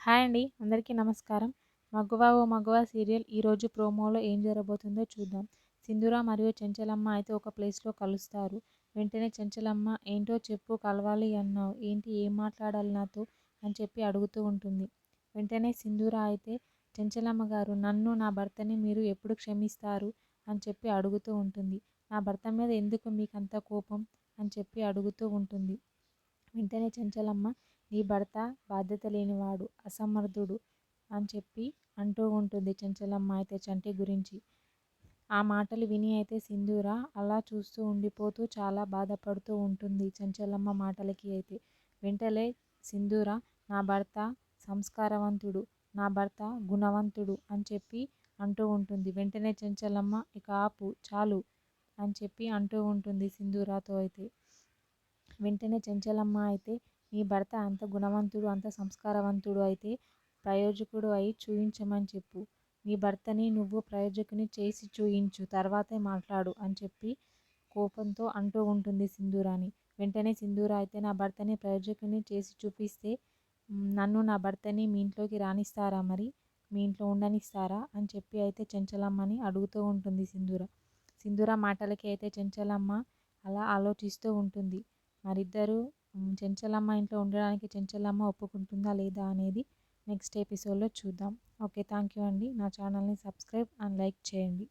Hi అండి. అందరికీ నమస్కారం. 'మగువ ఓ మగువ' సీరియల్ ఈరోజు ప్రోమోలో ఏం జరగబోతుందో చూద్దాం. సింధూర మరియు చెంచలమ్మ అయితే ఒక ప్లేస్‌లో కలుస్తారు. వెంటనే చెంచలమ్మ ఏంటో చెప్పు కలవాలి అన్నావు. ఏంటి ఏం మాట్లాడాలి నాతో అని చెప్పి అడుగుతూ ఉంటుంది. వెంటనే సింధూర అయితే చెంచలమ్మ గారు నన్ను నా భర్తని మీరు ఎప్పుడు క్షమిస్తారు అని చెప్పి అడుగుతూ ఉంటుంది. నా భర్త మీద ఎందుకు మీకంత కోపం అని చెప్పి అడుగుతూ ఉంటుంది. వెంటనే చెంచలమ్మ నీ భర్త బాధ్యత లేనివాడు, అసమర్థుడు అని చెప్పి అంటూ ఉంటుంది చెంచలమ్మ అయితే చంటి గురించి. ఆ మాటలు విని అయితే సింధూర అలా చూస్తూ ఉండిపోతూ చాలా బాధపడుతూ ఉంటుంది చెంచలమ్మ మాటలకి అయితే. వెంటనే సింధూర నా భర్త సంస్కారవంతుడు, నా భర్త గుణవంతుడు అని చెప్పి అంటూ ఉంటుంది. వెంటనే చెంచలమ్మ ఇక ఆపు చాలు అని చెప్పి అంటూ ఉంటుంది సింధూరతో అయితే. వెంటనే చెంచలమ్మ అయితే నీ భర్త అంత గుణవంతుడు అంత సంస్కారవంతుడు అయితే ప్రయోజకుడు అయి చూయించమని చెప్పు. నీ భర్తని నువ్వు ప్రయోజకుని చేసి చూయించు తర్వాతే మాట్లాడు అని చెప్పి కోపంతో అంటూ ఉంటుంది సింధూరాని. వెంటనే సింధూర అయితే నా భర్తని ప్రయోజకుని చేసి చూపిస్తే నన్ను నా భర్తని మీ ఇంట్లోకి రానిస్తారా, మరి మీ ఇంట్లో ఉండనిస్తారా అని చెప్పి అయితే చెంచలమ్మని అడుగుతూ ఉంటుంది సింధూర. సింధూర మాటలకి అయితే చెంచలమ్మ అలా ఆలోచిస్తూ ఉంటుంది. మరిద్దరూ చెంచలమ్మ ఇంట్లో ఉండడానికి చెంచలమ్మ ఒప్పుకుంటుందా లేదా అనేది నెక్స్ట్ ఎపిసోడ్లో చూద్దాం. ఓకే, థ్యాంక్ యూ అండి. నా ఛానల్ని సబ్స్క్రైబ్ అండ్ లైక్ చేయండి.